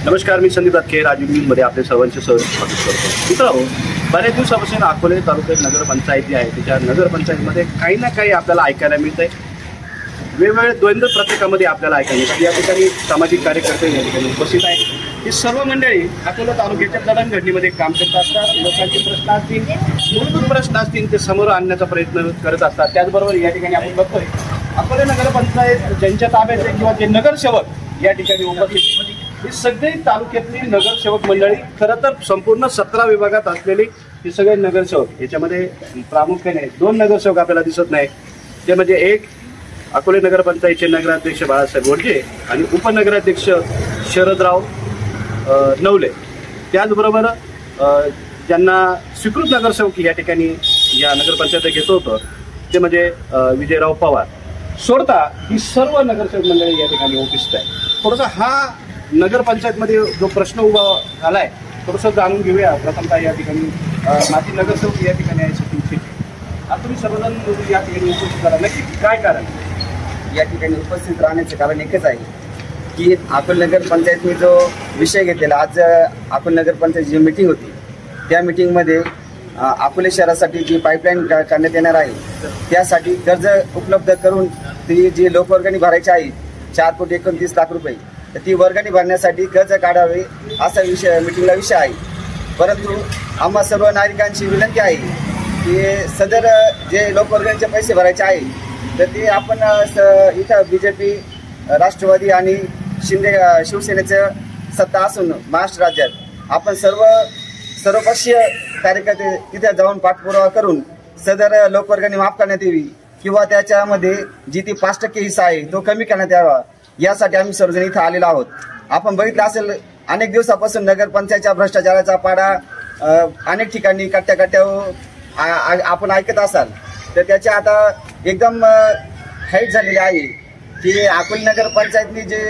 नमस्कार, मी संदीप रातके राजीव न्यूजमध्ये आपले सर्वांचे स्वागत करतो. मित्रांनो, बऱ्याच दिवसापासून अकोले तालुक्यात नगरपंचायत जी आहे त्याच्या नगरपंचायतमध्ये काही ना काही आपल्याला ऐकायला मिळतंय. वेगवेगळे द्वंद्व प्रत्येकामध्ये आपल्याला ऐकायला मिळतात. या ठिकाणी सामाजिक कार्यकर्ते या ठिकाणी उपस्थित आहेत. ही सर्व मंडळी अकोला तालुक्याच्या जडणघडणीमध्ये काम करत असतात. लोकांचे प्रश्न असतील, मूलभूत प्रश्न असतील ते समोर आणण्याचा प्रयत्न करत असतात. त्याचबरोबर या ठिकाणी आपण बघतोय अकोले नगरपंचायत ज्यांच्या ताब्यात आहे किंवा जे नगरसेवक या ठिकाणी उपस्थित, ही सगळी तालुक्यातली नगरसेवक मंडळी खरं तर संपूर्ण 17 विभागात असलेले हे सगळे नगरसेवक. याच्यामध्ये प्रामुख्याने 2 नगरसेवक आपल्याला दिसत नाही. ते म्हणजे एक अकोले नगरपंचायतचे नगराध्यक्ष बाळासाहेब वडजे आणि उपनगराध्यक्ष शरदराव नवले. त्याचबरोबर ज्यांना स्वीकृत नगरसेवक या ठिकाणी या नगरपंचायत घेत होतं ते म्हणजे विजयराव पवार. सोडता ही सर्व नगरसेवक मंडळी या ठिकाणी उपस्थित आहे. थोडासा हा नगरपंचायतमध्ये जो प्रश्न उभा झालाय थोडंसं जाणून घेऊया. प्रथमतः या ठिकाणी माजी नगरसेवक या ठिकाणी आहे सचिन शेट्टी. आता तुम्ही सर्वजण या ठिकाणी उपस्थित झाला, नक्की काय कारण? या ठिकाणी उपस्थित राहण्याचे कारण एकच आहे की अकोले नगरपंचायतने जो विषय घेतलेला, आज अकोले नगरपंचायतची जी मीटिंग होती त्या मीटिंगमध्ये अकोले शहरासाठी जी पाईपलाईन करण्यात येणार आहे त्यासाठी कर्ज उपलब्ध करून ती जी लोकवर्गणी भरायची आहे 4,29,00,000 रुपये, तर ती वर्गणी भरण्यासाठी कर्ज काढावे असा विषय मीटिंगला विषय आहे. परंतु आम्हा सर्व नागरिकांची विनंती आहे की सदर जे लोकवर्गणीचे पैसे भरायचे आहे तर ते आपण इथं BJP, राष्ट्रवादी आणि शिवसेनेचं सत्ता असून महाराष्ट्र राज्यात आपण सर्वपक्षीय कार्यकर्ते तिथे जाऊन पाठपुरावा करून सदर लोकवर्गणी माफ करण्यात यावी किंवा त्याच्यामध्ये जी ती 5% हिस्सा आहे तो कमी करण्यात यावा, यासाठी आम्ही सर्वजण इथं आलेलो आहोत. आपण बघितलं असेल अनेक दिवसापासून नगरपंचायतच्या भ्रष्टाचाराचा पाडा अनेक ठिकाणी कट्ट्याकट्ट्यावर आपण ऐकत असाल. तर त्याच्या आता एकदम हाईट झालेली आहे की अकोले नगरपंचायतनी जे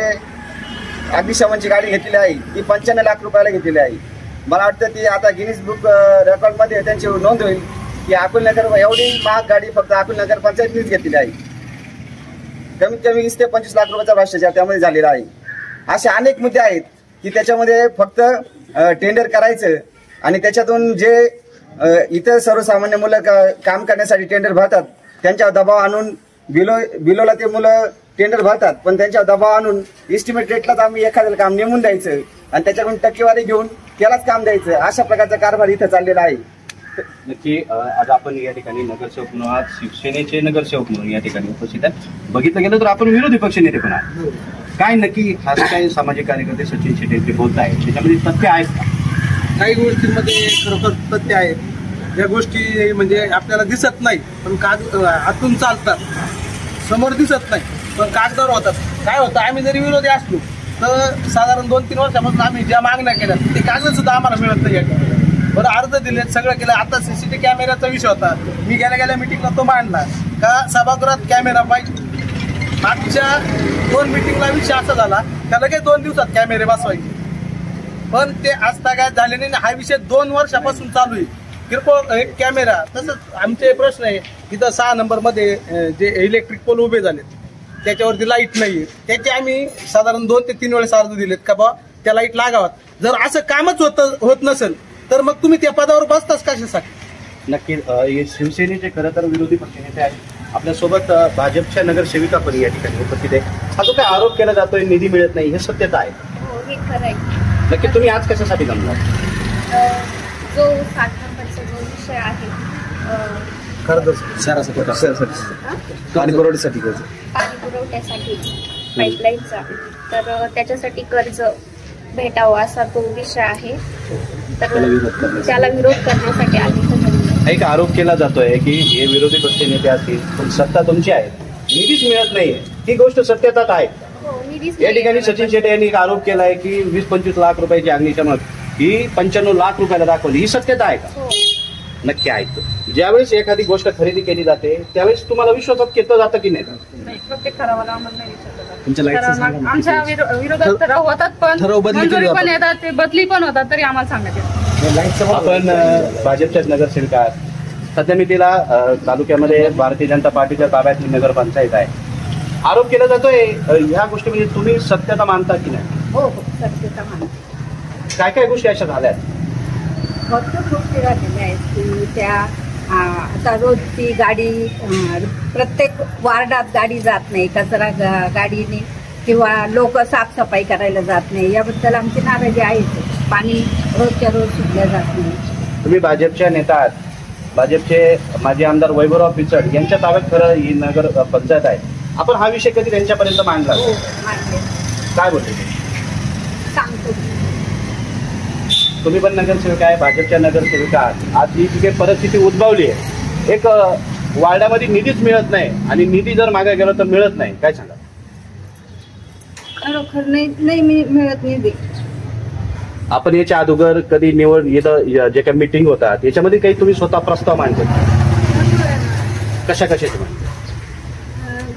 अग्निशमनची गाडी घेतलेली आहे ती 95 लाख रुपयाला घेतलेली आहे. मला वाटतं ती आता गिनीज बुक रेकॉर्डमध्ये त्यांची नोंद होईल की अकोले नगर एवढी महाग गाडी फक्त अकोले नगरपंचायतनीच घेतलेली आहे. कमीत कमी 20 ते 25 लाख रुपयाचा भ्रष्टाचार त्यामध्ये झालेला आहे. असे अनेक मुद्दे आहेत की त्याच्यामध्ये फक्त टेंडर करायचं आणि त्याच्यातून जे इतर सर्वसामान्य मुलं काम करण्यासाठी टेंडर भरतात त्यांच्यावर दबाव आणून बिलोला ते मुलं टेंडर भरतात पण त्यांच्यावर दबाव आणून इस्टिमेट रेटलाच आम्ही एखाद्याला काम नेमून द्यायचं आणि त्याच्याकडून टक्केवारी घेऊन त्यालाच काम द्यायचं, अशा प्रकारचा कारभार इथं चाललेला आहे. नक्की आज आपण या ठिकाणी नगरसेवक म्हणून, आज शिवसेनेचे नगरसेवक म्हणून या ठिकाणी उपस्थित आहे. बघितलं गेलं तर आपण विरोधी पक्ष नेते पण आहे. काय नक्की हा काय सामाजिक कार्यकर्ते सचिन शेट्टी बोलत आहे त्याच्यामध्ये तथ्य आहेत का? काही गोष्टींमध्ये खरोखर तथ्य आहेत. ज्या गोष्टी म्हणजे आपल्याला दिसत नाही पण आतून चालतात, समोर दिसत नाही पण कागदावर होतात. काय होतं, आम्ही जरी विरोधी असलो तर साधारण 2-3 वर्षापासून आम्ही ज्या मागण्या केल्या ते कागद सुद्धा आम्हाला मिळत नाही. बरं, अर्ज दिले, सगळं केलं. आता CCTV कॅमेऱ्याचा विषय होता, मी गेल्या मीटिंगला तो मांडला का सभागृहात कॅमेरा पाहिजे. मागच्या 2 मीटिंगला विषय असा झाला त्या लगेच 2 दिवसात कॅमेरे बसवायचे, पण ते आजता काय झाले नाही. हा विषय 2 वर्षापासून चालू आहे. किरकोळ एक कॅमेरा. तसंच आमचे प्रश्न आहे इथं 6 नंबरमध्ये जे इलेक्ट्रिक पोल उभे झालेत त्याच्यावरती लाईट नाहीये, त्याचे आम्ही साधारण 2 ते 3 वेळेस अर्ज दिलेत का बा त्या लाईट लागावात. जर असं कामच होत नसेल तर मग तुम्ही त्या पदावर बसताच कशासाठी? नक्की हे शिवसेनेचे खरं तर विरोधी पक्षनेते आहेत. आपल्यासोबत भाजपच्या नगरसेविका पण या ठिकाणी उपस्थित आहे. हा जो काय आरोप केला जातोय निधी मिळत नाही, हे सत्यता आहे? हो, हे खरं आहे. नक्की तुम्ही आज कशासाठी जमलात? जो 7 नंबरचा जो विषय आहे पाणी पुरवठ्यासाठी पाईपलाईनचा, तर त्याच्यासाठी कर्ज भेटावं असा तो विषय आहे. तर त्याला विरोध करण्यासाठी आम्ही एक आरोप केला जातोय की हे विरोधी पक्ष नेते असतील पण सत्ता तुमची आहे, निधीच मिळत नाहीये. ही गोष्ट सत्यतात आहे? या ठिकाणी सचिन शेट्टी यांनी एक आरोप केलाय की 20-25 लाख रुपयाची अग्निशमन ही 95 लाख रुपयाला दाखवली. ही सत्यता आहे का? नक्की ऐकतो. ज्यावेळेस एखादी गोष्ट खरेदी केली जाते त्यावेळेस तुम्हाला विश्वासात घेतलं जातं की नाही? प्रत्येक ठरावाला आम्हाला नाही विचारलं. आमच्या विरोधात ठराव होतात पण मंजुरी पण येतात, ते बदली पण होतात, तरी आम्हाला सांगण्यात येतं. आपण भाजपच्याच नगरसेविका. सध्या मी तिला तालुक्यामध्ये भारतीय जनता पार्टीच्या ताब्यातली नगरपंचायत आहे. आरोप केला जातोय ह्या गोष्टीमध्ये तुम्ही सत्यता मानता की नाही? हो हो सत्यता मानते. काय काय गोष्टी अशा झाल्या भरपूर गोष्टी झालेल्या आहेत की त्या आता रोजची गाडी प्रत्येक वार्डात गाडी जात नाही, कचरा गाडीने किंवा लोक साफसफाई करायला जात नाही, याबद्दल आमची नाराजी आहे. पाणी रोजच्या रोज सुटल्या जात नाही. तुम्ही भाजपच्या नेता आहात, भाजपचे माजी आमदार वैभवराव पिचड यांच्या ताब्यात खरं ही नगर पंचायत आहे. आपण हा विषय कधी त्यांच्यापर्यंत मांडला? हो मानले. काय बोलते ते? सांगतो. तुम्ही पण नगरसेवक आहे, भाजपच्या नगरसेविका आहात. आज ही जी काही परिस्थिती उद्भवली आहे, एक वार्डामध्ये निधीच मिळत नाही आणि निधी जर मागे गेलो तर मिळत नाही, काय सांगा? खरोखर नाही मिळत निधी. आपण याच्या अगोदर कधी निवड इथं जे काही मीटिंग होतात याच्यामध्ये काही तुम्ही स्वतः प्रस्ताव मांडतात? कशा कशाचे मांडतात?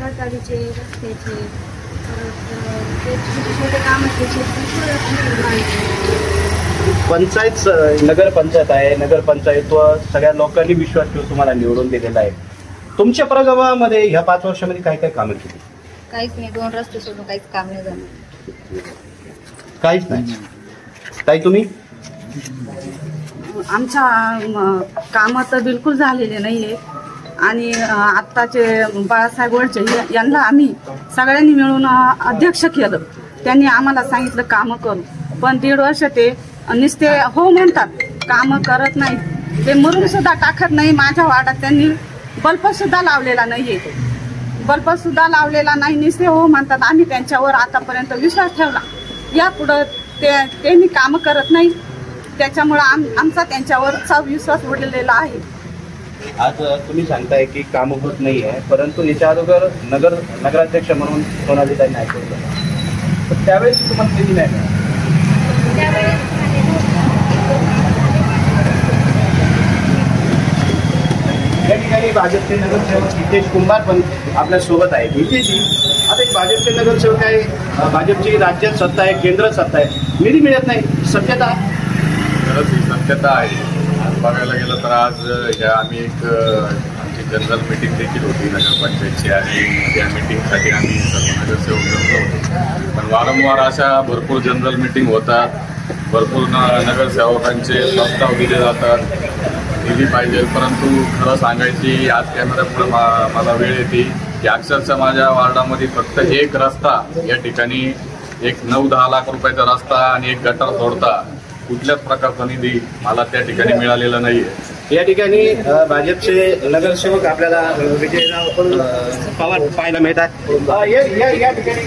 गटारीचे, रस्त्याचे, छोटे कामाचे. पंचायत नगरपंचायत आहे, नगरपंचायतवर सगळ्या लोकांनी विश्वास ठेवून तुम्हाला निवडून दिलेला आहे. तुमच्या प्रभागामध्ये ह्या 5 वर्षामध्ये काय काय कामं केली? काहीच नाही. 2 रस्ते सोडून काहीच काम नाही झालं. काहीच नाही. ताई तुम्ही? आमच्या कामं तर बिलकुल झालेले नाहीये आणि आत्ताचे बाळासाहेब वळचे यांना आम्ही सगळ्यांनी मिळून अध्यक्ष केलं. त्यांनी आम्हाला सांगितलं कामं करू, पण 1.5 वर्ष ते नुसते हो म्हणतात, कामं करत नाही. ते मरून सुद्धा टाकत नाही. माझ्या वाड्यात त्यांनी बल्ब सुद्धा लावलेला नाहीये. बल्ब सुद्धा लावलेला नाही, नुसते हो म्हणतात. आम्ही त्यांच्यावर आतापर्यंत विश्वास ठेवला. यापुढं त्यांनी कामं करत नाही, त्याच्यामुळं आमचा त्यांच्यावरचा विश्वास उडलेला आहे. आज तुम्ही सांगताय की कामं होत नाही आहे, परंतु याच्या अगोदर नगराध्यक्ष म्हणून सोनाली ताई नाईक होतं, तर त्यावेळेस तुम्हाला निधी नाही मिळाला? या ठिकाणी भाजपचे नगरसेवक हितेश कुंभार पण आपल्या सोबत आहे. हितेशजी, आता एक भाजपचे नगरसेवक आहे, भाजपची राज्यात सत्ता आहे, केंद्रात सत्ता आहे, निधी मिळत नाही, सत्यता? खरंच ही सत्यता आहे. आज बघायला गेलं तर आज आम्ही एक आमची जनरल मीटिंग देखील होती नगरपंचायतची आणि त्या मीटिंगसाठी आम्ही सर्व नगरसेवक जमलो होतो. पण वारंवार अशा भरपूर जनरल मीटिंग होतात, भरपूर नगरसेवकांचे प्रस्ताव दिले जातात, निधी पाहिजे, परंतु खरं सांगायची आज कॅमेऱ्यापुढे मला वेळ येते की अक्षरशः माझ्या वार्डामध्ये फक्त एक रस्ता या ठिकाणी एक 9-10 लाख रुपयाचा रस्ता आणि एक गटार सोडता कुठल्याच प्रकारचा निधी मला त्या ठिकाणी मिळालेला नाहीये. या ठिकाणी भाजपचे नगरसेवक आपल्याला विजयराव पवार पाहायला मिळतात. या ठिकाणी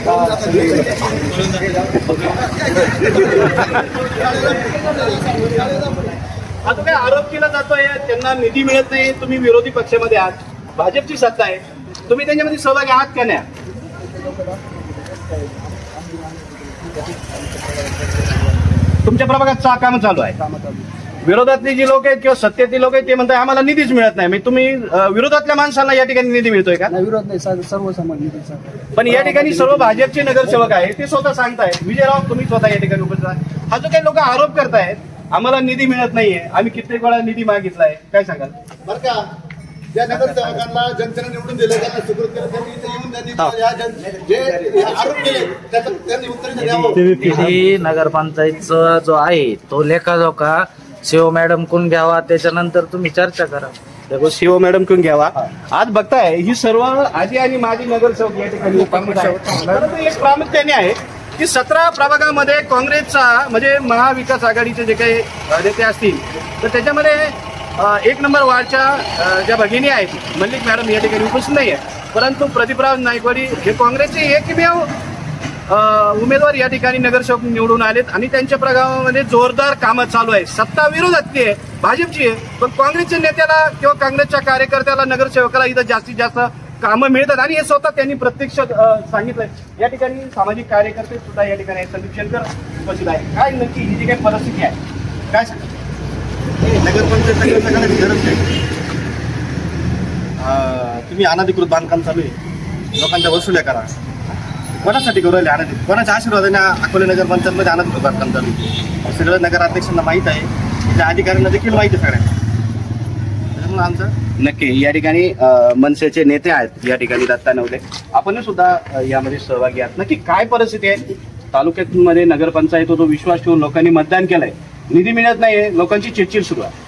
आता काय आरोप केला जातोय त्यांना निधी मिळत नाही, तुम्ही विरोधी पक्षामध्ये आहात, भाजपची सत्ता आहे, तुम्ही त्यांच्यामध्ये सहभागी आहात का नाही? तुमच्या प्रभागात कामं चालू आहे, विरोधातली जी लोक आहेत किंवा सत्तेतली लोक आहेत ते म्हणतात आम्हाला निधीच मिळत नाही, तुम्ही विरोधातल्या माणसांना या ठिकाणी निधी मिळतोय का? विरोध नाही, सर्वसामान्य. पण या ठिकाणी सर्व भाजपचे नगरसेवक आहेत, ते स्वतः सांगतायत, विजयराव तुम्ही स्वतः या ठिकाणी उपस्थित आहात, हा जो काही लोक आरोप करतायत आम्हाला निधी मिळत नाहीये, आम्ही कित्येक वेळा निधी मागितलाय, काय सांगाल? बरं का, ज्या नगरसेवकांना जनतेने निवडून दिले, त्यांना सुकृत केलं, त्यांनी इथे येऊन त्यांनी जे आरोप केले त्याचं त्यांनी उत्तर द्यावं. नगरपंचायतचा जो आहे तो लेखाजोखा शिव मॅडम कोण घ्यावा, त्याच्यानंतर तुम्ही चर्चा करा. देखो शिव मॅडम कोण घ्यावा. आज बघताय ही सर्व आजी आणि माजी नगरसेवक या ठिकाणी उपस्थित आहेत. परंतु एक प्रामुख्याने आहे की 17 प्रभागामध्ये काँग्रेसचा म्हणजे महाविकास आघाडीचे जे काही नेते असतील तर त्याच्यामध्ये 1 नंबर वार्डच्या ज्या भगिनी आहेत मल्लिक मॅडम या ठिकाणी उपस्थित नाही आहे, परंतु प्रदीपराव नायकवाडी हे काँग्रेसचे एकमेव उमेदवार या ठिकाणी नगरसेवक निवडून आलेत आणि त्यांच्या प्रभागामध्ये जोरदार कामं चालू आहे. सत्ता विरोधातली आहे, भाजपची आहे, पण काँग्रेसच्या नेत्याला किंवा काँग्रेसच्या कार्यकर्त्याला नगरसेवकाला इथं जास्तीत जास्त कामं मिळतात आणि हे स्वतः त्यांनी प्रत्यक्ष सांगितलंय. या ठिकाणी सामाजिक कार्यकर्ते सुद्धा या ठिकाणी संदीप शंकर उपस्थित आहे. काय नक्की ही जी काही परिस्थिती आहे काय सांगा? नगरपंचायत गरज नाही. तुम्ही अनधिकृत बांधकाम चालू आहे, लोकांच्या वसुल्या करा, कोणासाठी करू राहिले अनधिकृत? कोणाच्या आशीर्वादाने अकोले नगरपंचायतमध्ये अनधिकृत बांधकाम चालू आहे सगळं नगराध्यक्षांना माहीत आहे, त्या अधिकाऱ्यांना देखील माहिती आहे सगळ्यांना. त्याच्यामुळे आमचं नक्की या ठिकाणी मनसेचे नेते आहेत या ठिकाणी दत्ता नवले, आपण सुद्धा यामध्ये सहभागी आहात. नक्की काय परिस्थिती आहे तालुक्यामध्ये नगरपंचायत होतो, विश्वास ठेवून लोकांनी मतदान केलंय, निधी मिळत नाहीये, लोकांची चिडचिड सुरू आहे.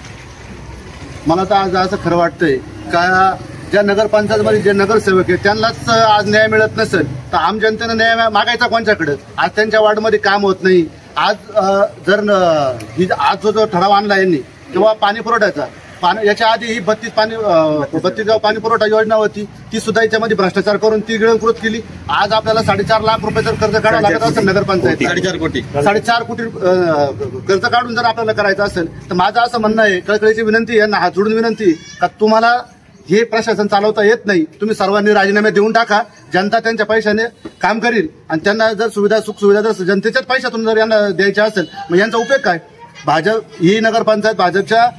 मला तर आज असं खरं वाटतंय का ज्या नगरपंचायतमध्ये जे नगरसेवक आहेत त्यांनाच आज न्याय मिळत नसेल तर आम जनतेनं न्याय मागायचा कोणच्याकडे? आज त्यांच्या वार्डमध्ये काम होत नाही. आज आज जो ठराव आणला यांनी किंवा पाणी पुरवठ्याचा, याच्या आधी ही 32 पाणी पुरवठा योजना होती, ती सुद्धा याच्यामध्ये भ्रष्टाचार करून ती गिळंकृत केली. आज आपल्याला 4.5 लाख रुपये जर कर्ज काढावं लागत असेल नगरपंचायत, 4.5 कोटी कर्ज काढून जर आपल्याला करायचं असेल तर माझं असं म्हणणं आहे, कळकळीची विनंती आहे, हात जोडून विनंती का तुम्हाला हे प्रशासन चालवता येत नाही, तुम्ही सर्वांनी राजीनामे देऊन टाका. जनता त्यांच्या पैशाने काम करील आणि त्यांना जर सुखसुविधा जर जनतेच्याच पैशातून जर यांना द्यायच्या असेल मग यांचा उपयोग काय? भाजप ही नगरपंचायत भाजपच्या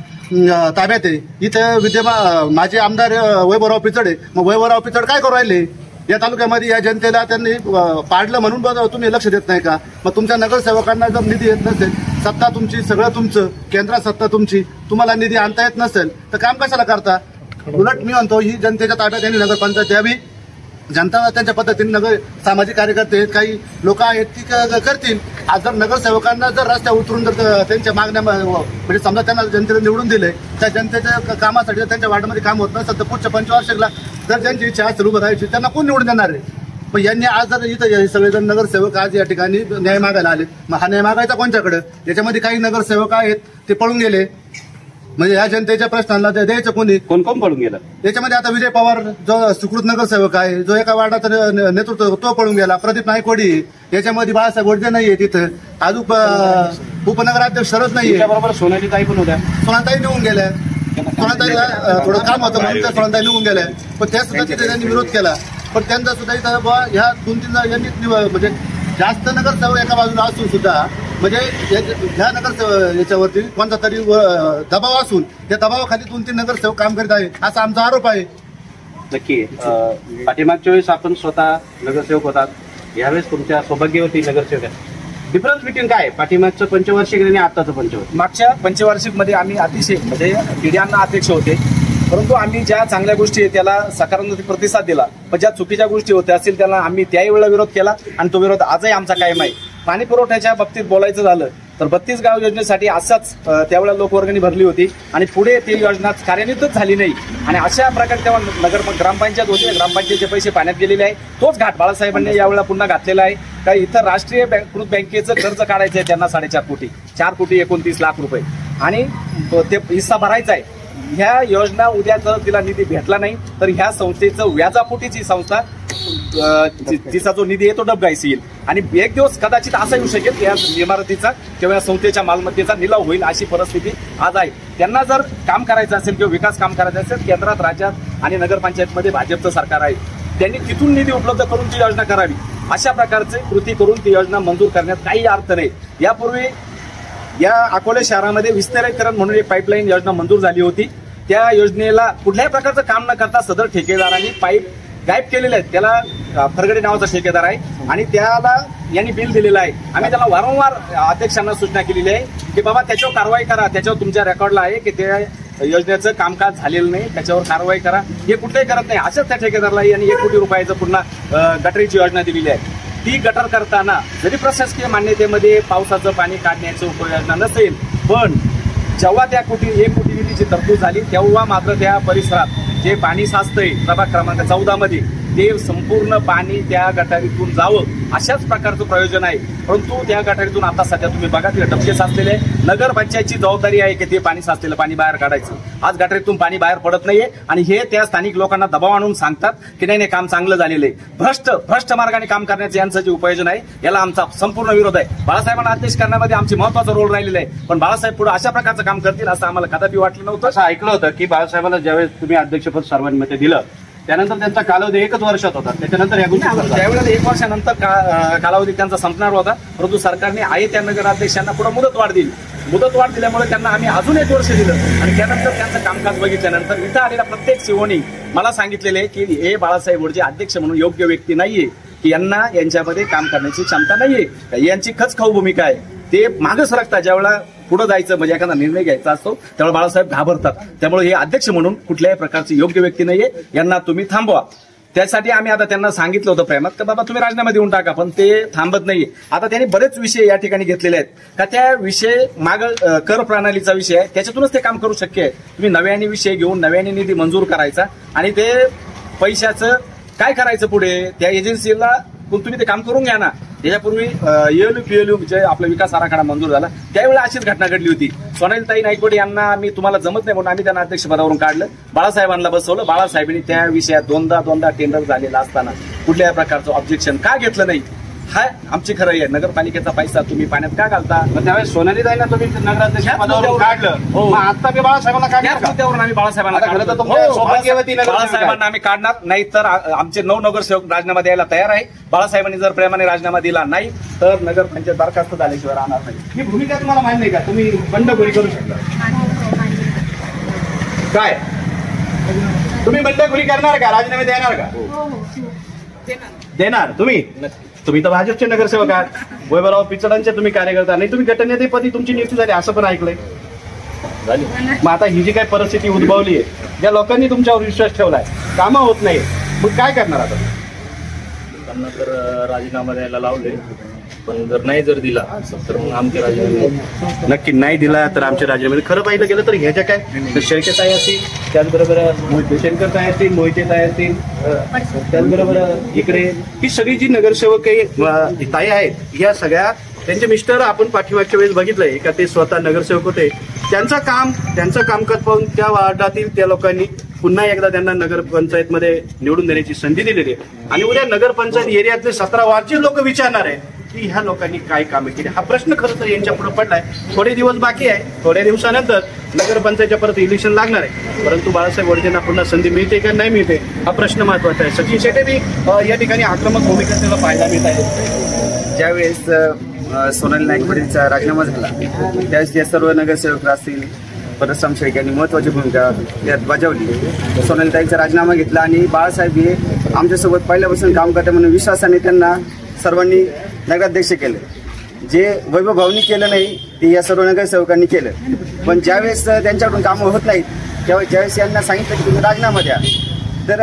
ताब्यात आहे. इथं विद्यमान माजी आमदार वैभवराव पिचड आहे. मग वैभवराव पिचड काय करू राहिले या तालुक्यामध्ये? या जनतेला त्यांनी पाडलं म्हणून तुम्ही लक्ष देत नाही का? मग तुमच्या नगरसेवकांना जर निधी येत नसेल, सत्ता तुमची, सगळं तुमचं, केंद्रात सत्ता तुमची, तुम्हाला निधी आणता येत नसेल तर काम कशाला करता? उलट मी म्हणतो ही जनतेच्या ताब्यात यांनी नगरपंचायत यावी. जनता त्यांच्या पद्धतीने सामाजिक कार्यकर्ते आहेत, काही लोक आहेत ती करतील. आज जर नगरसेवकांना जर रस्त्यावर उतरून जर त्यांच्या मागण्या म्हणजे समजा त्यांना जनतेने निवडून दिले, त्या जनतेच्या कामासाठी त्यांच्या वार्डामध्ये काम होत नसेल तर पुढच्या 25 वर्षाला जर त्यांची इच्छा असेल उभं राहायची त्यांना कोण निवडून देणार आहे? पण यांनी आज जर इथं सगळेजण नगरसेवक आज या ठिकाणी न्याय मागायला आले, मग हा न्याय मागायचा कोणच्याकडे? याच्यामध्ये काही नगरसेवक आहेत ते पळून गेले, म्हणजे या जनतेच्या प्रश्नांना द्यायचं कोणी? कोण पळून गेलं? याच्यामध्ये आता विजय पवार जो सुकृत नगरसेवक आहे, जो एका वार्डाचं नेतृत्व तो पळून गेला. प्रदीप नायकवाडी, याच्यामध्ये बाळासाहेब वडजे नाहीये तिथं, अजून उपनगराध्यक्ष शरद नाहीये, बरोबर सोनालीताई पण होत्या, सोनालीताई निघून गेल्या. सोनालीताईला थोडं काम होतं म्हणून त्या सोनालीताई निघून गेल्या, पण त्या सुद्धा तिथे त्यांनी विरोध केला. पण त्यांचा सुद्धा इथं ह्या 2-3 यांनी म्हणजे जास्त नगरसेवक एका बाजूला असून सुद्धा म्हणजे ह्या नगरसेवक याच्यावरती कोणता तरी दबाव असून त्या दबावाखाली 2-3 नगरसेवक काम करीत आहे असा आमचा आरोप आहे. नक्की. पाठीमागच्या वेळेस आपण स्वतः नगरसेवक होतात, यावेळेस तुमच्या सौभाग्यवती नगरसेवक आहे. डिफरन्स बिटवीन काय पंचवार्षिक आणि आताचं पंचवार्षिक? मागच्या पंचवार्षिक मध्ये आम्ही अतिशय म्हणजे पिढ्यांना अध्यक्ष होते, परंतु आम्ही ज्या चांगल्या गोष्टी आहेत त्याला सकारात्मक प्रतिसाद दिला, पण ज्या चुकीच्या गोष्टी होत्या असतील त्याला आम्ही त्याही वेळेला विरोध केला आणि तो विरोध आजही आमचा कायम आहे. पाणी पुरवठ्याच्या बाबतीत बोलायचं झालं तर 32 गाव योजनेसाठी असाच त्यावेळेला लोकवर्गणी भरली होती आणि पुढे ती योजना कार्यान्वितच झाली नाही आणि अशा प्रकारे तेव्हा ग्रामपंचायत होती, ग्रामपंचायतचे पैसे पाण्यात गेलेले आहे. तोच घाट बाळासाहेबांनी यावेळेला पुन्हा घातलेला आहे. काही इथं राष्ट्रीय बँकेचं कर्ज काढायचं आहे त्यांना 4.5 कोटी, 4.29 लाख रुपये आणि ते हिस्सा भरायचा आहे. ह्या योजना उद्या जर तिला निधी भेटला नाही तर ह्या संस्थेचं व्याजापोटीची संस्था तिचा जो निधी आहे तो डबगायचा येईल आणि एक दिवस कदाचित असा येऊ शकेल की या इमारतीचा किंवा या संस्थेच्या मालमत्तेचा निलाव होईल अशी परिस्थिती आज आहे. त्यांना जर काम करायचं असेल किंवा विकास काम करायचं असेल, केंद्रात, राज्यात आणि नगरपंचायतमध्ये भाजपचं सरकार आहे, त्यांनी तिथून निधी उपलब्ध करून ती योजना करावी. अशा प्रकारचे कृती करून ती योजना मंजूर करण्यात काही अर्थ नाही. यापूर्वी या अकोले शहरामध्ये विस्तारीकरण म्हणून एक पाईपलाईन योजना मंजूर झाली होती. त्या योजनेला कुठल्याही प्रकारचं काम न करता सदर ठेकेदारांनी पाईप गायब केलेले आहेत. त्याला फरगडे नावाचा ठेकेदार आहे आणि त्याला यांनी बिल दिलेलं आहे. आम्ही त्याला वारंवार अध्यक्षांना सूचना केलेली आहे की बाबा त्याच्यावर कारवाई करा, त्याच्यावर तुमच्या रेकॉर्डला आहे की त्या योजनेचं कामकाज झालेलं नाही, त्याच्यावर कारवाई करा. हे कुठेही करत नाही. अशाच त्या ठेकेदारला यांनी 1 कोटी रुपयाचं पुन्हा गटरीची योजना दिलेली आहे. ती गटर करताना जरी प्रशासकीय मान्यतेमध्ये पावसाचं पाणी काढण्याची उपाययोजना नसेल, पण जेव्हा त्या 1 कोटी निधीची तरतूद झाली तेव्हा मात्र त्या परिसरात जे पाणी साचतंय प्रभाग क्रमांक 14 मध्ये ते संपूर्ण पाणी त्या गटारीतून जावं अशाच प्रकारचं प्रयोजन आहे. परंतु त्या गटारीतून आता सध्या तुम्ही बघा ते डबके साचलेले आहे. नगरपंचायतची जबाबदारी आहे की ते पाणी साचलेलं पाणी बाहेर काढायचं. आज गटारीतून पाणी बाहेर पडत नाहीये आणि हे त्या स्थानिक लोकांना दबाव आणून सांगतात की नाही काम चांगलं झालेलं आहे. भ्रष्ट मार्गाने काम करण्याचं यांचं जे उपाययोजन आहे याला आमचा संपूर्ण विरोध आहे. बाळासाहेबांना अध्यक्ष करण्यामध्ये आमची महत्वाचा रोल राहिलेला आहे, पण बाळासाहेब पुढे अशा प्रकारचं काम करतील असं आम्हाला कदापि वाटलं नव्हतं. असं ऐकलं होतं की बाळासाहेबांना ज्यावेळेस तुम्ही अध्यक्षपद सर्वांमध्ये दिलं त्यानंतर त्यांचा कालावधी 1 वर्षात होता, त्याच्यानंतर या गोष्टी त्यावेळेला 1 वर्षानंतर कालावधी त्यांचा संपणार होता, परंतु सरकारने आहे त्या नगराध्यक्षांना पुढे मुदतवाढ दिली. मुदतवाढ दिल्यामुळे त्यांना आम्ही अजून 1 वर्ष दिलं आणि त्यानंतर त्यांचं कामकाज बघितल्यानंतर इथं आलेला प्रत्येक सीओनी मला सांगितलेले की हे बाळासाहेब वडजे अध्यक्ष म्हणून योग्य व्यक्ती नाहीये, की यांना यांच्यामध्ये काम करण्याची क्षमता नाहीये, यांची खचखाऊ भूमिका आहे. ते मागे सरकतात ज्यावेळेला पुढे जायचं म्हणजे एखादा निर्णय घ्यायचा असतो त्यावेळेला बाळासाहेब घाबरतात. त्यामुळे हे अध्यक्ष म्हणून कुठल्याही प्रकारची योग्य व्यक्ती नाहीये, यांना तुम्ही थांबवा. त्यासाठी आम्ही आता त्यांना सांगितलं होतं प्रेमात की बाबा तुम्ही राजीनामा देऊन टाका, पण ते थांबत नाहीये. आता त्यांनी बरेच विषय या ठिकाणी घेतलेले आहेत का त्या विषय माग कर प्रणालीचा विषय आहे, त्याच्यातूनच ते काम करू शक्य आहे. तुम्ही नव्याने विषय घेऊन नव्याने निधी मंजूर करायचा आणि ते पैशाचं काय करायचं पुढे त्या एजन्सीला तुम्ही ते काम करून घ्या ना. त्याच्यापूर्वी ELU जे आपला विकास आराखडा मंजूर झाला त्यावेळी अशीच घटना घडली होती. सोनालीताई नायकवडे यांना आम्ही तुम्हाला जमत नाही म्हणून आम्ही त्यांना अध्यक्षपदावरून काढलं, बाळासाहेबांना बसवलं. बाळासाहेबांनी त्या विषयात दोनदा टेंडर झालेला असताना कुठल्याही प्रकारचं ऑब्जेक्शन का घेतलं नाही. हा आमची खरं आहे, नगरपालिकेचा पैसा तुम्ही पाण्यात का घालता. त्यावेळेस सोनालीताईंना तुम्ही नगराध्यक्ष पदावरून काढलं, आता मी बाळासाहेबांना काढलं. मुद्द्यावरून आम्ही बाळासाहेबांना आम्ही काढणार नाही तर आमचे 9 नगरसेवक राजीनामा द्यायला तयार आहे. बाळासाहेबांनी जर प्रेमाने राजीनामा दिला नाही तर नगरपंचायत बरखास्त झाल्याशिवाय राहणार नाही. ही भूमिका तुम्हाला मान्य नाही का? तुम्ही बंडखोरी करू शकता काय? तुम्ही बंडखोरी करणार का? राजीनामे देणार का? देणार. तुम्ही तर भाजपचे नगरसेवक आहात, वैभवराव पिचडांचे तुम्ही कार्यकर्ता नाही, तुम्ही गटनेतेपदी तुमची नियुक्ती झाली असं पण ऐकलंय. मग आता ही जी काही परिस्थिती उद्भवली आहे, ज्या लोकांनी तुमच्यावर विश्वास ठेवलाय, कामं होत नाही, मग काय करणार आता? त्यांना तर राजीनामा द्यायला लावले, पण जर नाही दिला तर मग आमचे राजीनामे. नक्की नाही दिला तर आमचे राजीनामे. खरं पाहिलं गेलं तर ह्याच्या काय शेळकेताई असतील, त्याचबरोबर शंकरताई असतील, मोहितेताई असतील, त्याचबरोबर इकडे ही सगळी जी नगरसेवक ताई आहेत, या सगळ्या त्यांचे मिस्टर आपण पाठीमागच्या वेळेस बघितलंय का ते स्वतः नगरसेवक होते. त्यांचं कामकाज पाहून त्या वार्डातील त्या लोकांनी पुन्हा एकदा त्यांना नगरपंचायतमध्ये निवडून देण्याची संधी दिलेली आहे. आणि उद्या नगरपंचायत एरियातले 17 वार्डचे लोक विचारणार आहे की ह्या लोकांनी काय कामं केली. हा प्रश्न खरं तर यांच्या पुढे पडलाय. थोडे दिवस बाकी आहे, थोड्या दिवसानंतर नगरपंचायतच्या परत इलेक्शन लागणार आहे, परंतु बाळासाहेब वडजेंना पुन्हा संधी मिळते का नाही मिळते हा प्रश्न महत्वाचा आहे. सचिन शेट्टे बी या ठिकाणी आक्रमक भूमिका त्याला पाहायला मिळत आहे. ज्यावेळेस सोनाली नायकवडेंचा राजीनामा झाला त्यावेळेस या सर्व नगरसेवक असतील, परसराम शेळके यांनी महत्वाची भूमिका त्यात बजावली. सोनालीताईंचा राजीनामा घेतला आणि बाळासाहेब हे आमच्यासोबत पहिल्यापासून काम करते म्हणून विश्वासाने त्यांना सर्वांनी नगराध्यक्ष केलं. जे वैभव भाऊंनी केलं नाही ते या सर्व नगरसेवकांनी केलं. पण ज्यावेळेस त्यांच्याकडून कामं होत नाहीत त्यावेळेस ज्यावेळेस यांना सांगितलं की तुम्ही राजीनामा द्या, तर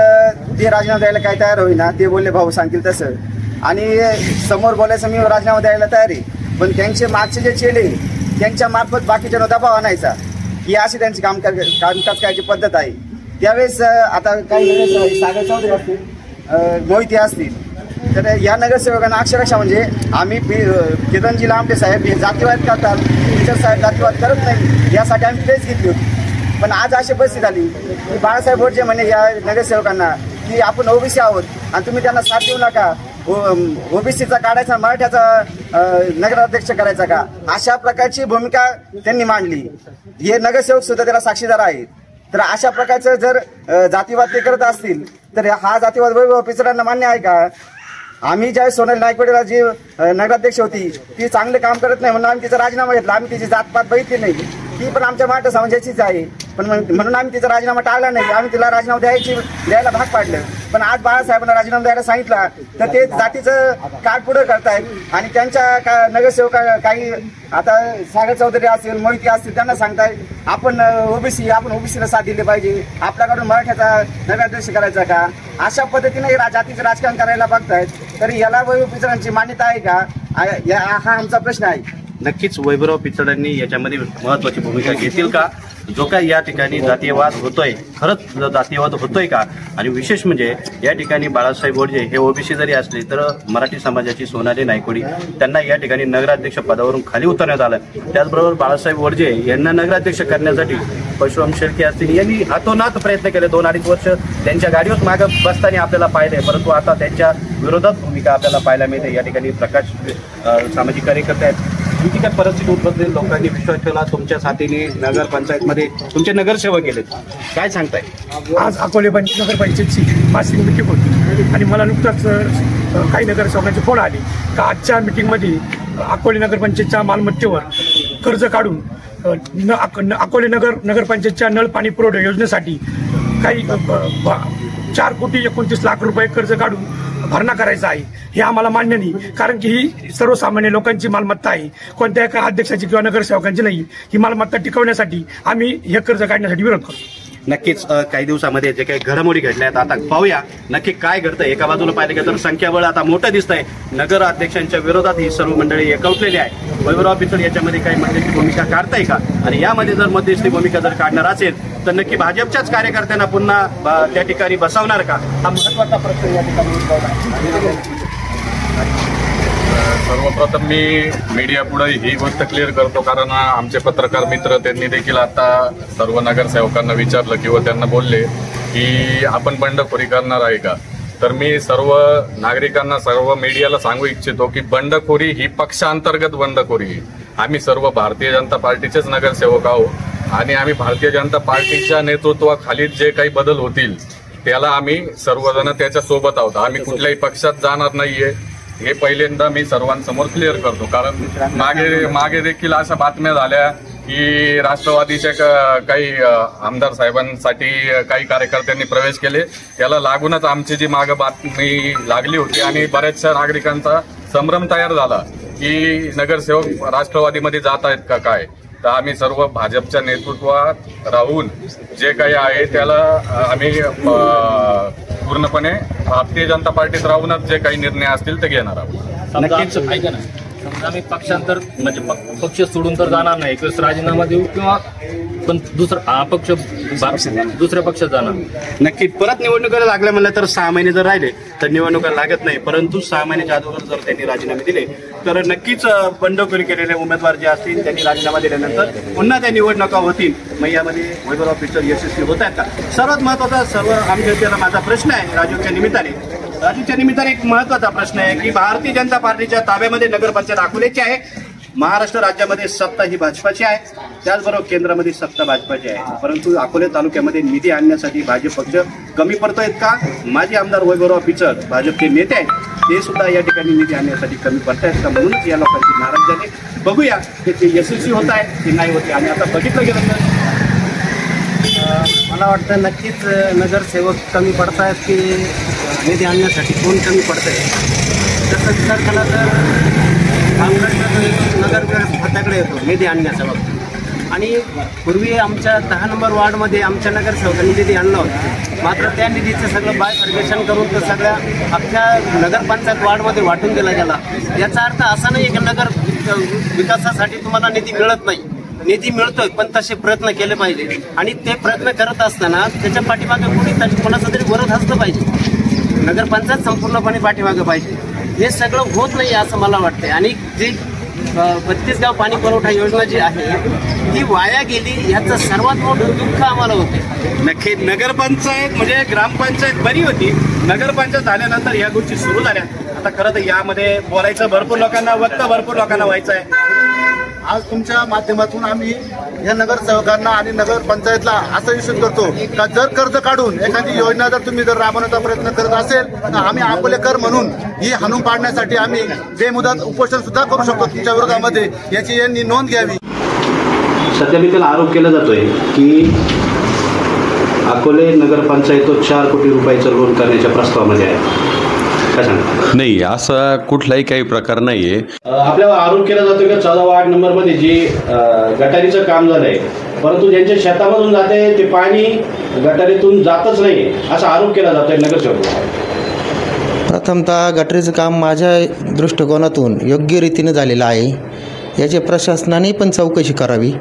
ते राजीनामा द्यायला काय तयार होईना. ते बोलले भाऊ सांगतील तसं, आणि समोर बोलायचं मी राजीनामा द्यायला तयार आहे, पण त्यांचे मागचे जे चेले त्यांच्या मार्फत बाकीच्या दबाव आणायचा ही अशी त्यांची कामकाज करायची पद्धत आहे. त्यावेळेस आता काही सागर चौधरी असतील, मोहिते असतील, तर या नगरसेवकांना अक्षरशः म्हणजे आम्ही किरणजी लांबटे साहेब हे जातीवाद करतात, टीचर साहेब जातीवाद करत नाही यासाठी आम्ही प्लेस घेतली होती. पण आज अशी परिस्थिती झाली की बाळासाहेब वडजे म्हणे या नगरसेवकांना की आपण ओबीसी आहोत आणि तुम्ही त्यांना साथ देऊ नका, ओबीसीचा काढायचा मराठ्याचा नगराध्यक्ष करायचा का, अशा प्रकारची भूमिका त्यांनी मांडली. हे नगरसेवक सुद्धा त्याला साक्षीदार आहेत. तर अशा प्रकारचं जर जातीवाद ते करत असतील तर हा जातीवाद वैभव पिचडांना मान्य आहे का? आम्ही ज्या सोनाली नायकवडेला जी नगराध्यक्ष होती ती चांगलं काम करत नाही म्हणून आम्ही तिचा राजीनामा घेतला. आम्ही तिची जातपात बघितली नाही, ती पण आमच्या मराठा समाजाचीच आहे, पण म्हणून आम्ही तिचा राजीनामा टाळला नाही. आम्ही तिला राजीनामा द्यायला भाग पाडलं. पण आज बाळासाहेबांना राजीनामा द्यायला सांगितला तर ते जातीचं कार्ड पुढे करतायत आणि त्यांच्या नगरसेवक काही आता सागर चौधरी असतील, मोहिते असतील, त्यांना सांगताय आपण ओबीसीला साथ दिली पाहिजे, आपल्याकडून मराठ्याचा नगराध्यक्ष करायचा का. अशा पद्धतीने जातीचं राजकारण करायला बघतायत. तर याला वैभव पिचडांची मान्यता आहे का हा आमचा प्रश्न आहे. नक्कीच वैभवराव पिचडांनी याच्यामध्ये महत्वाची भूमिका घेतील का? जो काही या ठिकाणी जातीयवाद होतोय, खरंच जातीयवाद होतोय का? आणि विशेष म्हणजे या ठिकाणी बाळासाहेब वडजे हे ओबीसी जरी असले तर मराठी समाजाची सोनाली नायकवडी त्यांना या ठिकाणी नगराध्यक्ष पदावरून खाली उतरण्यात आलं. त्याचबरोबर बाळासाहेब वडजे यांना नगराध्यक्ष करण्यासाठी परशुराम शेळके असतील यांनी हातोनात प्रयत्न केले. 2-2.5 वर्ष त्यांच्या गाडीवर मागं बसताना आपल्याला पाहिले, परंतु आता त्यांच्या विरोधात भूमिका आपल्याला पाहायला मिळते. या ठिकाणी प्रकाश सामाजिक कार्यकर्ते आहेत. तुमची काय परिस्थिती उद्भवली, लोकांनी विश्वास ठेवला तुमच्या साथीने नगरपंचायतमध्ये तुमचे नगरसेवक गेलेत, काय सांगताय? आज अकोले नगरपंचायतची मासिक मिटिंग होती आणि मला नुकताच काही नगरसेवकांचे फोन आले का आजच्या मिटिंगमध्ये अकोले नगरपंचायतच्या मालमत्तेवर कर्ज काढून अकोले नगरपंचायतच्या नळ पाणी पुरवठा योजनेसाठी काही 4,29,00,000 रुपये कर्ज काढून भरणा करायचा आहे. हे आम्हाला मान्य नाही, कारण की ही सर्वसामान्य लोकांची मालमत्ता आहे, कोणत्या एका अध्यक्षाची किंवा नगरसेवकांची नाही. ही मालमत्ता टिकवण्यासाठी आम्ही हे कर्ज काढण्यासाठी विरोध करतो. नक्कीच काही दिवसामध्ये जे काही घडामोडी घडल्या आहेत आता पाहूया नक्की काय घडतंय. एका बाजूला पाहिलं गेलं तर संख्याबळ आता मोठं दिसतंय. नगर अध्यक्षांच्या विरोधात ही सर्व मंडळी एकवटलेली आहे. वैभवराव पिचड याच्यामध्ये काही मध्यस्थी भूमिका काढताय का, आणि यामध्ये जर मध्यस्थी भूमिका जर काढणार असेल तर नक्की भाजपच्याच कार्यकर्त्यांना पुन्हा त्या ठिकाणी बसवणार का, हा महत्वाचा प्रश्न या ठिकाणी उद्भवला. सर्वप्रथम मी मीडिया पुढे ही गोष्ट क्लिअर करतो, कारण आमचे पत्रकार मित्र त्यांनी देखील आता सर्व नगरसेवकांना विचारलं किंवा त्यांना बोलले की आपण बंडखोरी करणार आहे का. तर मी सर्व नागरिकांना, सर्व मीडियाला सांगू इच्छितो की बंडखोरी ही पक्षांतर्गत बंडखोरी. आम्ही सर्व भारतीय जनता पार्टीचेच नगरसेवक आहोत आणि आम्ही भारतीय जनता पार्टीच्या नेतृत्वाखाली जे काही बदल होतील त्याला आम्ही सर्वजण त्याच्या सोबत आहोत. आम्ही कुठल्याही पक्षात जाणार नाहीये, हे पहिल्यांदा मी सर्वांसमोर क्लिअर करतो. कारण मागे देखील अशा बातम्या झाल्या की राष्ट्रवादीच्या काही आमदार साहेबांसाठी काही कार्यकर्त्यांनी प्रवेश केले, त्याला लागूनच आमची जी मागे बातमी लागली होती आणि बऱ्याचशा नागरिकांचा संभ्रम तयार झाला की नगरसेवक राष्ट्रवादीमध्ये जात आहेत का काय. तर आम्ही सर्व भाजपच्या नेतृत्वात राहून जे काही आहे त्याला आम्ही पूर्णपणे भारतीय जनता पार्टीत राहूनच जे काही निर्णय असतील ते घेणार आहोत. नक्कीच ऐका ना, समजा आम्ही पक्षांतर म्हणजे पक्ष सोडून तर जाणार नाही, किंवा राजीनामा देऊ किंवा पण दुसऱ्या पक्षात जाणार. नक्की परत निवडणुका लागल्या म्हणलं तर 6 महिने जर राहिले तर निवडणुका लागत नाही, परंतु 6 महिन्याच्या अगोदर जर त्यांनी राजीनामे दिले तर नक्कीच बंडखोरी केलेले उमेदवार जे असतील त्यांनी राजीनामा दिल्यानंतर पुन्हा त्या निवडणुका होतील. मग यामध्ये वैभवराव पिचड यशस्वी होत आहेत का. सर्वात महत्वाचा सर्व आमच्या माझा प्रश्न आहे राजूच्या निमित्ताने एक महत्वाचा प्रश्न आहे की भारतीय जनता पार्टीच्या ताब्यामध्ये नगरपंचायत अकोल्याची आहे. महाराष्ट्र राज्यामध्ये सत्ता ही भाजपाची आहे, त्याचबरोबर केंद्रामध्ये सत्ता भाजपाची आहे. परंतु अकोले तालुक्यामध्ये निधी आणण्यासाठी भाजप पक्ष कमी पडतोय का. माजी आमदार वैभवराव पिचड भाजपचे नेते आहेत, ते सुद्धा या ठिकाणी निधी आणण्यासाठी कमी पडतायत का, म्हणूनच या लोकांची नाराज झाले. बघूया ते यशस्वी होत आहे की नाही होते. आणि आता बघितलं गेलं तर मला वाटतं नक्कीच नगरसेवक कमी पडतायत की निधी आणण्यासाठी कोण कमी पडतंय. तसं विचार केला तर नगर खात्याकडे येतो निधी आणण्याच्या बाबतीत. आणि पूर्वी आमच्या 10 नंबर वॉर्डमध्ये आमच्या नगरसेवकांनी निधी आणला होता, मात्र त्या निधीचं सगळं बायफर्गेशन करून तर सगळ्या अख्ख्या नगरपंचायत वॉर्डमध्ये वाटून दिला गेला. याचा अर्थ असा नाही की नगर विकासासाठी तुम्हाला निधी मिळत नाही. निधी मिळतोय, पण तसे प्रयत्न केले पाहिजे. आणि ते प्रयत्न करत असताना त्याच्या पाठीमागे कोणाचा तरी विरोध असलं पाहिजे. नगरपंचायत संपूर्णपणे पाठीमागे पाहिजे. हे सगळं होत नाही असं मला वाटतंय. आणि जी 32 गाव पाणी पुरवठा योजना जी आहे ती वाया गेली, याचं सर्वात मोठं दुःख आम्हाला होते. नक्की नगरपंचायत म्हणजे ग्रामपंचायत बरी होती, नगरपंचायत झाल्यानंतर या गोष्टी सुरू झाल्या. आता खरं तर यामध्ये बोलायचं भरपूर लोकांना, भरपूर लोकांना व्हायचं आहे. आज तुमच्या माध्यमातून आम्ही या नगरसेवकांना आणि नगरपंचायतला असं विषय करतो का जर कर्ज काढून एखादी योजना जर तुम्ही जर राबवण्याचा प्रयत्न करत असेल तर आम्ही अकोलेकर म्हणून ही हाणून पाडण्यासाठी आम्ही बेमुदत उपोषण सुद्धा करू शकतो तुमच्या विरोधामध्ये. याची यांनी नोंद घ्यावी. सध्या मी त्याला आरोप केला जातोय की अकोले नगरपंचायत 4 कोटी रुपयाचं लोन करण्याच्या प्रस्तावामध्ये आहे. नाही, असा कुठलाही काही प्रकार नाहीये. आपल्याला आरोप केला जातो की 14 वार्ड नंबरमध्ये जी गटारीचं काम झालंय, परंतु ज्यांच्या शेतामधून जाते ते पाणी गटारीतून जातच नाही, असा आरोप केला जातोय नगरसेवक. प्रथमतः गटारीचं काम माझ्या दृष्टिकोनातून योग्य रीतीने झालेलं आहे. याची प्रशासनाने पण चौकशी करावी.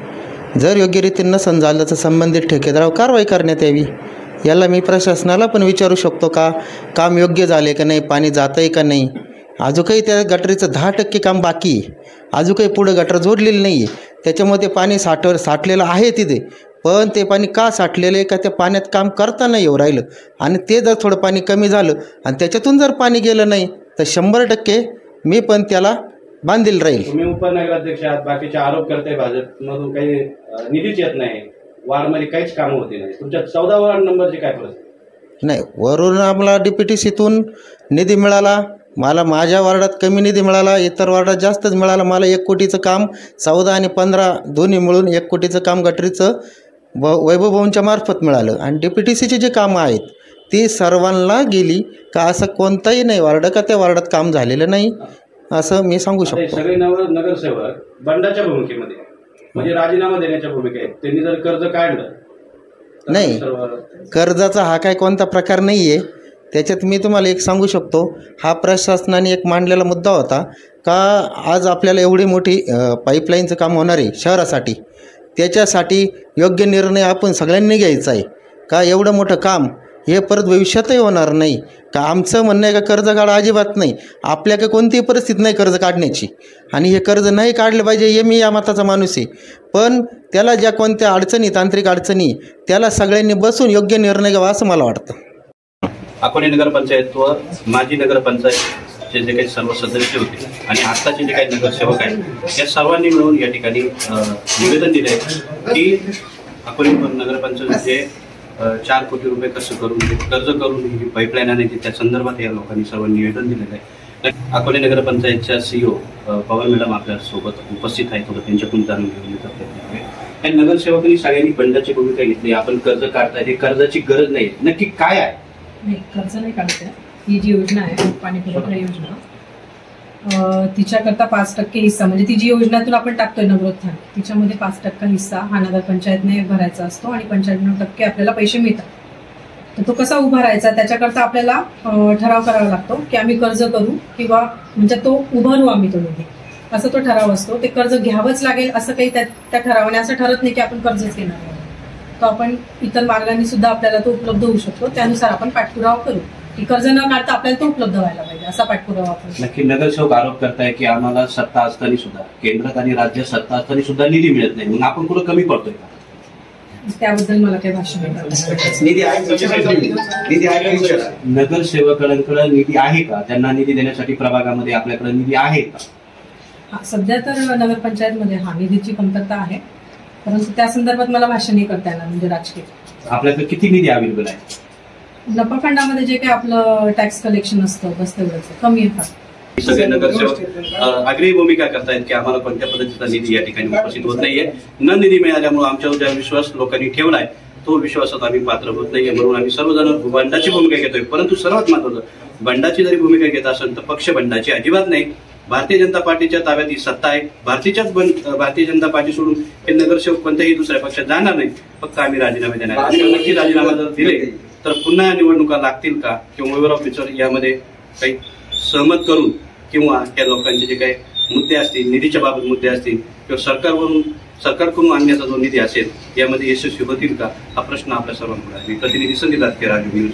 जर योग्य रीतीने नसन झालं तर संबंधित ठेकेदारावर कारवाई करण्यात यावी. याला मी प्रशासनाला पण विचारू शकतो का काम योग्य झाले का नाही, पाणी जातं आहे का नाही. अजून काही त्या गटारीचं 10% काम बाकी आहे. अजून काही पुढं गटर जोडलेलं नाही आहे. त्याच्यामध्ये पाणी साठलेलं आहे तिथे, पण ते पाणी का साठलेलं आहे का त्या पाण्यात काम करताना येऊ राहिलं. आणि ते जर थोडं पाणी कमी झालं आणि त्याच्यातून जर पाणी गेलं नाही तर 100% मी पण त्याला बांधील राहील. तुम्ही उपनगराध्यक्ष आहात, बाकीचे आरोप करताय भाजपमधून काही निधीच येत नाही, वार्डमध्ये काहीच कामं होती नाही. तुमच्या 14 वार्ड नंबरची काय परिस्थिती. नाही, वरून आम्हाला DPTCतून निधी मिळाला. मला माझ्या वार्डात कमी निधी मिळाला, इतर वार्डात जास्तच मिळाला. मला 1 कोटीचं काम 14 आणि 15 दोन्ही मिळून 1 कोटीचं काम गटरीचं वैभव भाऊंच्या मार्फत मिळालं. आणि DPTCची जी कामं आहेत ती सर्वांना गेली का असं कोणताही नाही वार्ड का त्या वार्डात काम झालेलं नाही असं मी सांगू शकतो. सगळे नगरसेवक बंडाच्या भूमिकेमध्ये म्हणजे राजीनामा देण्याच्या भूमिकेत त्यांनी जर कर्ज काढलं नाही, कर्जाचा हा काय कोणता प्रकार नाही आहे. त्याच्यात मी तुम्हाला एक सांगू शकतो, हा प्रशासनाने एक मांडलेला मुद्दा होता का आज आपल्याला एवढी मोठी पाईपलाईनचं काम होणार आहे शहरासाठी, त्याच्यासाठी योग्य निर्णय आपण सगळ्यांनी घ्यायचा आहे का एवढं मोठं काम हे परत भविष्यातही होणार नाही. का आमचं म्हणणं आहे का कर्ज काढा अजिबात नाही, आपल्याकडे कोणतीही परिस्थिती नाही कर्ज काढण्याची आणि हे कर्ज नाही काढलं पाहिजे हे मी या मताचा माणूस आहे. पण त्याला ज्या कोणत्या अडचणी, तांत्रिक अडचणी, त्याला सगळ्यांनी बसून योग्य निर्णय घ्यावा असं मला वाटतं. अकोले नगरपंचायत व माजी नगरपंचायतचे जे काही सर्व सदस्य होते आणि आत्ताचे जे काही नगरसेवक आहेत या सर्वांनी मिळून या ठिकाणी निवेदन दिले आहे की अकोले नगरपंचायतचे 4 कोटी रुपये कर्ज करून ही पाईपलाईन आणायची, त्या संदर्भात या लोकांनी सर्वांनी निवेदन दिलेलं आहे. अकोले नगरपंचायतच्या CEO पवार मॅडम आपल्या सोबत उपस्थित आहेत, त्यांच्याकडून जाणून घेण्याचा प्रयत्न करूया. या नगरसेवकांनी सगळ्यांनी बंडाची भूमिका घेतली, आपण कर्ज काढताय, हे कर्जाची गरज नाही, नक्की काय आहे? नाही, कर्ज नाही काढताय. ही जी योजना आहे पाणी पुरवठा योजना, तिच्याकरता 5% हिस्सा, म्हणजे ती जी योजनेतून आपण टाकतोय नगरोत्थान, तिच्यामध्ये 5% हिस्सा हा नगरपंचायतने भरायचा असतो आणि 95% आपल्याला पैसे मिळतात. तर तो कसा उभारायचा त्याच्याकरता आपल्याला ठराव करावा लागतो की आम्ही कर्ज करू किंवा म्हणजे तो उभारू आम्ही तो निधी, असा तो ठराव असतो. ते कर्ज घ्यावंच लागेल असं काही त्या ठरावाने असं ठरत नाही की आपण कर्जच घेणार आहे. तो आपण इतर मार्गांनी सुद्धा आपल्याला तो उपलब्ध होऊ शकतो, त्यानुसार आपण पाठपुरावा करू की कर्ज न काढता आपल्याला तो उपलब्ध व्हायला पाहिजे असा पाठपुरावा आपण. नक्की नगरसेवक आरोप करताय की आम्हाला सत्ता असताना सुद्धा, केंद्रात आणि राज्यात सत्ता असताना सुद्धा निधी मिळत नाही, मग आपण कुठं कमी पडतोय का? त्याबद्दल मला काही भाष्य नाही. नगरसेवकांकडे निधी आहे का? त्यांना निधी देण्यासाठी प्रभागामध्ये आपल्याकडे निधी आहे का? सध्या तर नगरपंचायतमध्ये निधीची कमतरता आहे, परंतु त्या संदर्भात मला भाष्य नाही करता येणार. म्हणजे राजकीय आपल्याकडे किती निधी अवेलेबल आहे? नफाखंडामध्ये जे काही आपलं टॅक्स कलेक्शन असतं बस तेवढंच कमी आहे. सगळे नगरसेवक आग्रही भूमिका करतायत की आम्हाला कोणत्या पद्धतीचा निधी या ठिकाणी उपस्थित होत नाहीये. न निधी मिळाल्यामुळे आमच्यावर ज्या विश्वास लोकांनी ठेवलाय तो विश्वासात आम्ही पात्र होत नाहीये, म्हणून आम्ही सर्वजण बंडाची भूमिका घेतोय. परंतु सर्वात महत्वाचं, बंडाची जरी भूमिका घेत असेल तर पक्ष बंडाची अजिबात नाही. भारतीय जनता पार्टीच्या ताब्यात ही सत्ता आहे. भारतीय जनता पार्टी सोडून हे नगरसेवक कोणत्याही दुसऱ्या पक्षात जाणार नाही. फक्त आम्ही राजीनामे देणार. नक्की राजीनामा जर दिले तर पुन्हा निवडणुका लागतील का किंवा वेव्हर ऑफिसर यामध्ये काही सहमत करून किंवा त्या लोकांचे जे काही मुद्दे असतील, निधीच्या बाबत मुद्दे असतील किंवा सरकारकडून आणण्याचा जो निधी असेल यामध्ये यशस्वी होतील का, हा प्रश्न आपल्या सर्वांपुढे आहे. प्रतिनिधी संदीप दातके, राजू न्यूज.